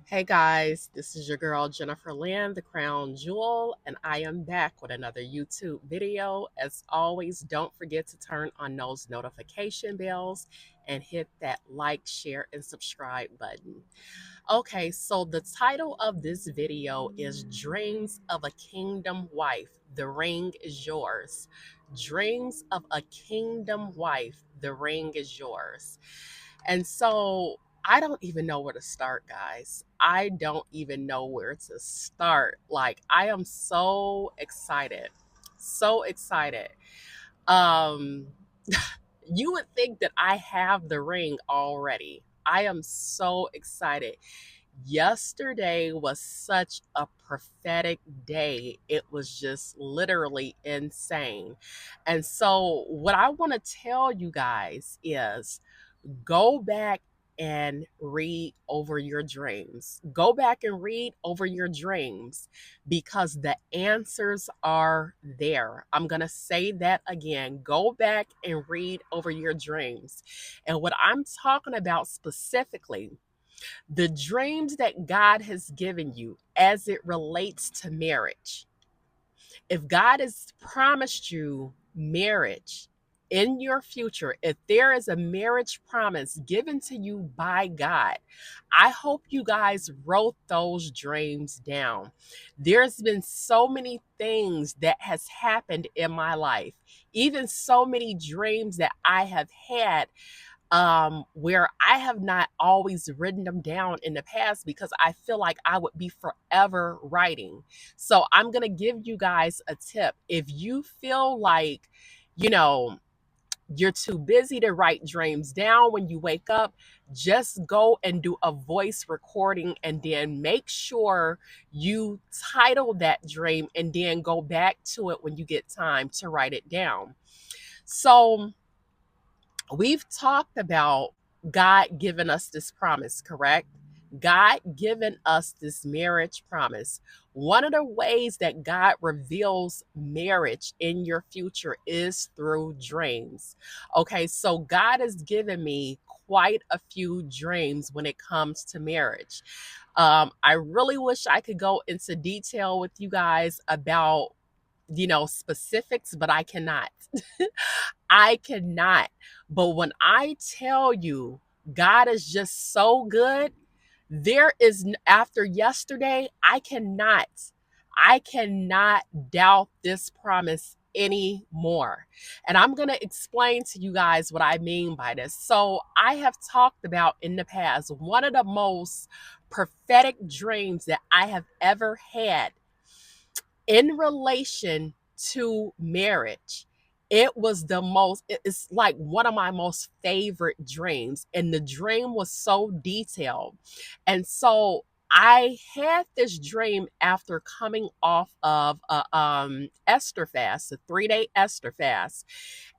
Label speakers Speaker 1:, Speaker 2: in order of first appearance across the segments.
Speaker 1: Hey guys, this is your girl Jennifer Land, the Crown Jewel, and I am back with another YouTube video. As always, don't forget to turn on those notification bells and hit that like, share, and subscribe button. Okay, so the title of this video is Dreams of a Kingdom Wife. The ring is yours. Dreams of a Kingdom Wife. The ring is yours. And so I don't even know where to start, guys. I don't even know where to start. Like, I am so excited. So excited. Um, you would think that I have the ring already. I am so excited. Yesterday was such a prophetic day. It was just literally insane. And so, what I want to tell you guys is go back and read over your dreams. Go back and read over your dreams because the answers are there. I'm going to say that again. Go back and read over your dreams. And what I'm talking about specifically, the dreams that God has given you as it relates to marriage. If God has promised you marriage in your future, if there is a marriage promise given to you by God, I hope you guys wrote those dreams down. There's been so many things that has happened in my life, even so many dreams that I have had where I have not always written them down in the past because I feel like I would be forever writing. So I'm going to give you guys a tip. If you feel like, you know, you're too busy to write dreams down when you wake up, just go and do a voice recording and then make sure you title that dream and then go back to it when you get time to write it down. So, we've talked about God giving us this promise, correct? God given us this marriage promise. One of the ways that God reveals marriage in your future is through dreams. Okay, so God has given me quite a few dreams when it comes to marriage. I really wish I could go into detail with you guys about specifics, but I cannot. I cannot. But when I tell you God is just so good, after yesterday, I cannot doubt this promise anymore. And I'm going to explain to you guys what I mean by this. So, I have talked about in the past one of the most prophetic dreams that I have ever had in relation to marriage. It's like one of my most favorite dreams. And the dream was so detailed. And so I had this dream after coming off of a Esther fast, a 3-day Esther fast.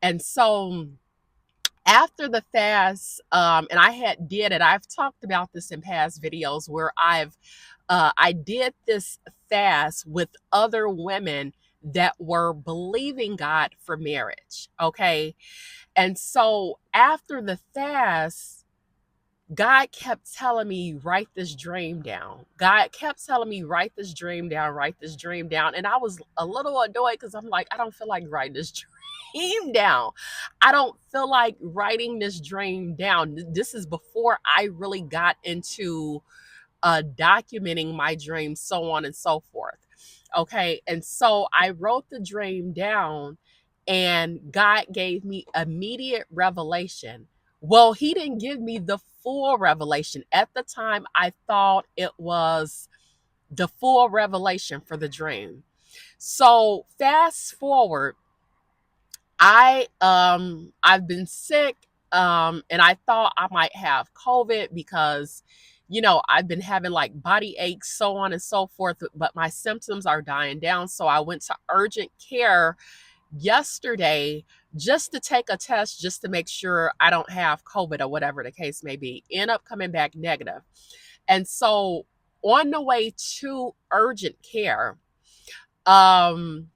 Speaker 1: And so after the fast, and I've talked about this in past videos where I did this fast with other women that were believing God for marriage. Okay. And so after the fast, God kept telling me, write this dream down. God kept telling me, write this dream down, write this dream down. And I was a little annoyed because I'm like, I don't feel like writing this dream down. I don't feel like writing this dream down. This is before I really got into documenting my dreams, so on and so forth. Okay. And so I wrote the dream down, and God gave me immediate revelation. Well, He didn't give me the full revelation. At the time, I thought it was the full revelation for the dream. So fast forward, I've been sick, and I thought I might have COVID because I've been having like body aches, so on and so forth, but my symptoms are dying down. So I went to urgent care yesterday just to take a test just to make sure I don't have COVID or whatever the case may be. End up coming back negative. And so on the way to urgent care, um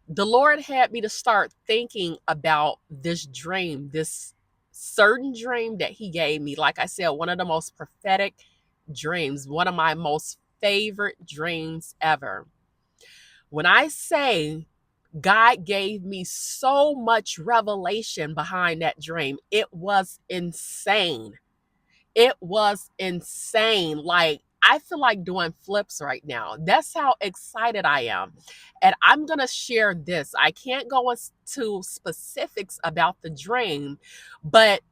Speaker 1: the Lord had me to start thinking about this dream, this certain dream that He gave me. Like I said, one of the most prophetic dreams, one of my most favorite dreams ever. When I say God gave me so much revelation behind that dream, it was insane. It was insane. Like, I feel like doing flips right now. That's how excited I am. And I'm going to share this. I can't go into specifics about the dream, but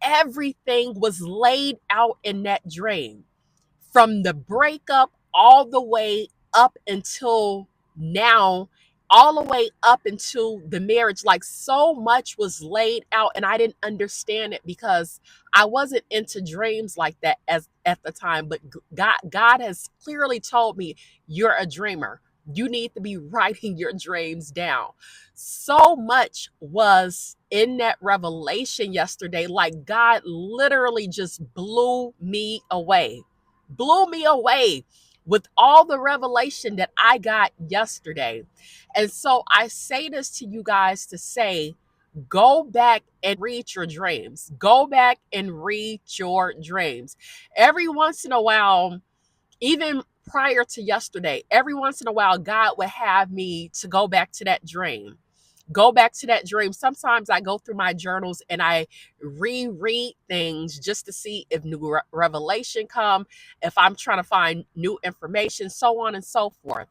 Speaker 1: everything was laid out in that dream, from the breakup all the way up until now, all the way up until the marriage. Like, so much was laid out, and I didn't understand it because I wasn't into dreams like that as at the time. But God has clearly told me, you're a dreamer. You need to be writing your dreams down. So much was in that revelation yesterday. Like, God literally just blew me away with all the revelation that I got yesterday. And so I say this to you guys to say, go back and read your dreams. Go back and read your dreams. Every once in a while, even prior to yesterday, every once in a while, God would have me to go back to that dream. Go back to that dream. Sometimes I go through my journals and I reread things just to see if new revelation come, if I'm trying to find new information, so on and so forth.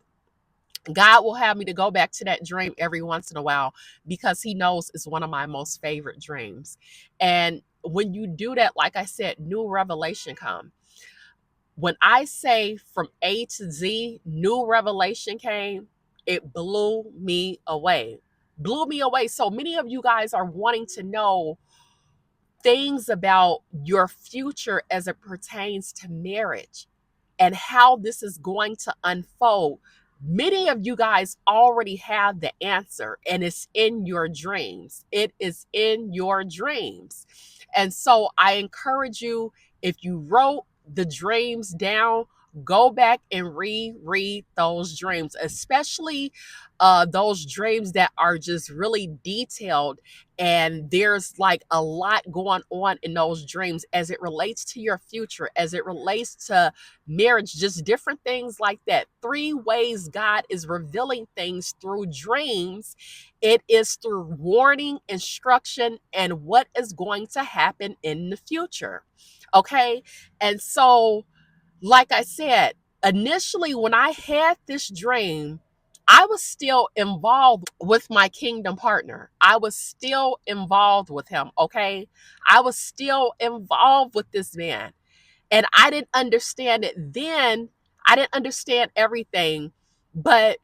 Speaker 1: God will have me to go back to that dream every once in a while because he knows it's one of my most favorite dreams. And when you do that, like I said, new revelation come. When I say from A to Z, new revelation came, it blew me away. Blew me away. So many of you guys are wanting to know things about your future as it pertains to marriage and how this is going to unfold. Many of you guys already have the answer, and it's in your dreams. It is in your dreams. And so I encourage you, if you wrote the dreams down, go back and reread those dreams, especially those dreams that are just really detailed, and there's like a lot going on in those dreams as it relates to your future, as it relates to marriage, just different things like that. Three ways God is revealing things through dreams: it is through warning, instruction, and what is going to happen in the future. Okay. And so, like I said, initially when I had this dream, I was still involved with my kingdom partner. I was still involved with him. Okay. I was still involved with this man. And I didn't understand it then. I didn't understand everything, but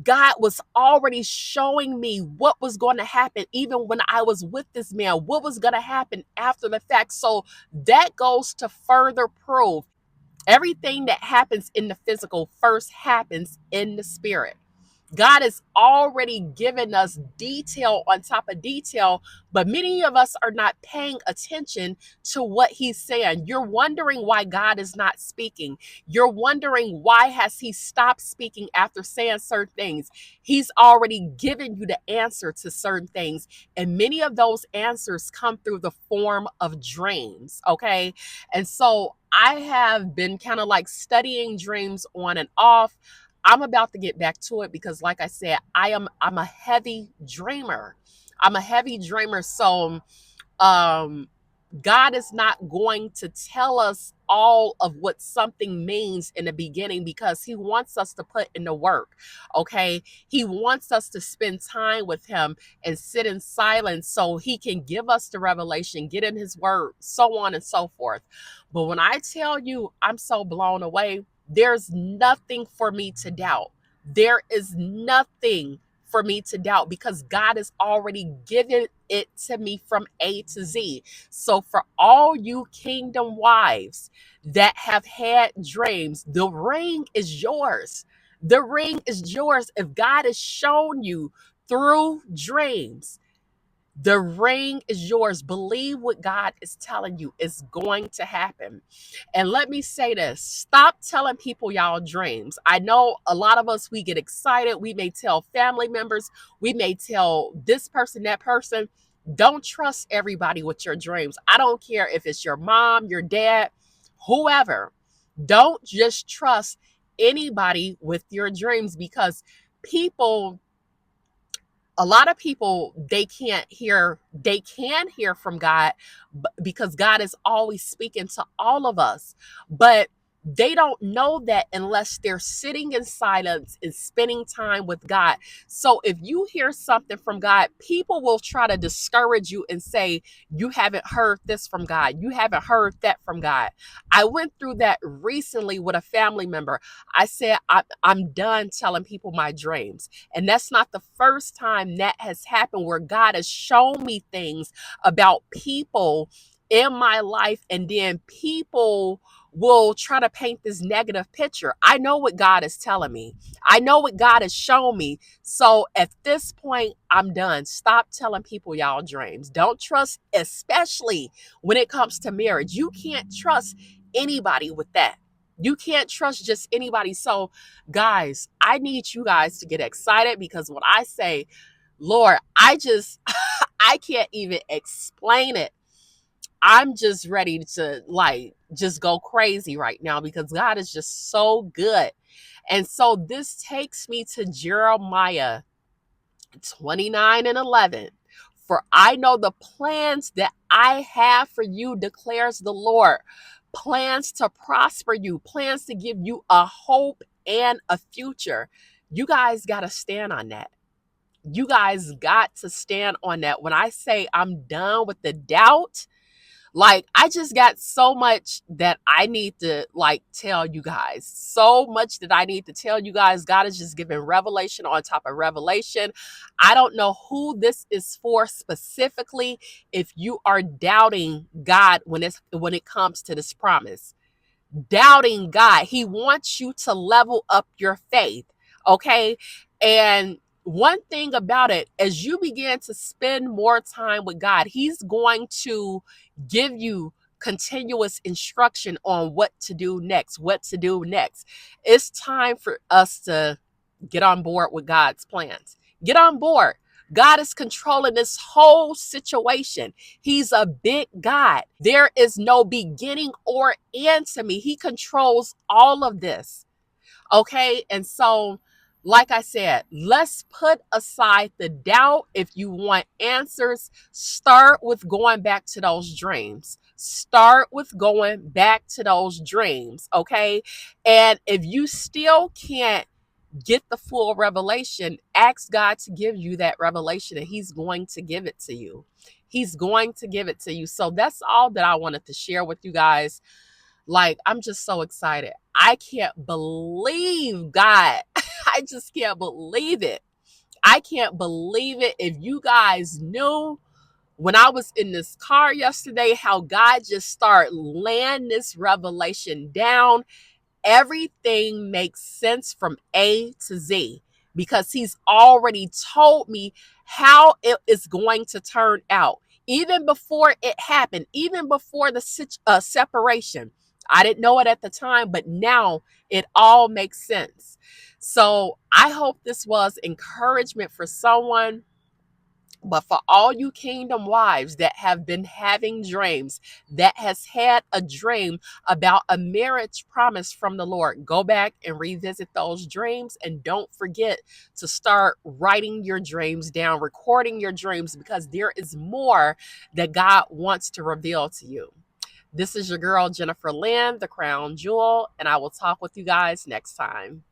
Speaker 1: God was already showing me what was going to happen even when I was with this man, what was going to happen after the fact. So that goes to further prove everything that happens in the physical first happens in the spirit. God has already given us detail on top of detail, but many of us are not paying attention to what he's saying. You're wondering why God is not speaking. You're wondering why has he stopped speaking after saying certain things. He's already given you the answer to certain things, and many of those answers come through the form of dreams, okay? And so I have been kind of like studying dreams on and off. I'm about to get back to it because, like I said, I'm a heavy dreamer. I'm a heavy dreamer. So um God is not going to tell us all of what something means in the beginning because he wants us to put in the work. Okay. He wants us to spend time with him and sit in silence so he can give us the revelation, get in his word, so on and so forth. But when I tell you I'm so blown away, there's nothing for me to doubt. There is nothing for me to doubt because God has already given it to me from A to Z. So for all you kingdom wives that have had dreams, the ring is yours. The ring is yours. If God has shown you through dreams, the ring is yours. Believe what God is telling you is going to happen. And let me say this, stop telling people y'all dreams. I know a lot of us, we get excited. We may tell family members, we may tell this person, that person. Don't trust everybody with your dreams. I don't care if it's your mom, your dad, whoever. Don't just trust anybody with your dreams, because people, a lot of people, they can hear from God, because God is always speaking to all of us, but they don't know that unless they're sitting in silence and spending time with God. So if you hear something from God, people will try to discourage you and say you haven't heard this from God, you haven't heard that from God. I went through that recently with a family member. I said I'm done telling people my dreams, and that's not the first time that has happened, where God has shown me things about people in my life, and then people will try to paint this negative picture. I know what God is telling me. I know what God has shown me. So at this point, I'm done. Stop telling people y'all dreams. Don't trust, especially when it comes to marriage. You can't trust anybody with that. You can't trust just anybody. So guys, I need you guys to get excited, because when I say, Lord, I just, I can't even explain it. I'm just ready to like just go crazy right now, because God is just so good. And so this takes me to Jeremiah 29:11. For I know the plans that I have for you, declares the Lord. Plans to prosper you, plans to give you a hope and a future. You guys got to stand on that. You guys got to stand on that. When I say I'm done with the doubt, like, I just got so much that I need to like tell you guys. So much that I need to tell you guys. God is just giving revelation on top of revelation. I don't know who this is for specifically, if you are doubting God when it comes to this promise. Doubting God. He wants you to level up your faith. Okay. And one thing about it, as you begin to spend more time with God, He's going to give you continuous instruction on what to do next, what to do next. It's time for us to get on board with God's plans. Get on board. God is controlling this whole situation. He's a big God. There is no beginning or end to me. He controls all of this. Okay. And so, like I said, let's put aside the doubt. If you want answers, start with going back to those dreams. Start with going back to those dreams. Okay. And if you still can't get the full revelation, ask God to give you that revelation, and He's going to give it to you. He's going to give it to you. So that's all that I wanted to share with you guys. Like, I'm just so excited. I can't believe God. I just can't believe it. I can't believe it. If you guys knew when I was in this car yesterday, how God just started laying this revelation down, everything makes sense from A to Z, because He's already told me how it is going to turn out. Even before it happened, even before the separation. I didn't know it at the time, but now it all makes sense. So I hope this was encouragement for someone. But for all you kingdom wives that have been having dreams, that has had a dream about a marriage promise from the Lord, go back and revisit those dreams. And don't forget to start writing your dreams down, recording your dreams, because there is more that God wants to reveal to you. This is your girl, Jennifer Lynn, the Crown Jewel, and I will talk with you guys next time.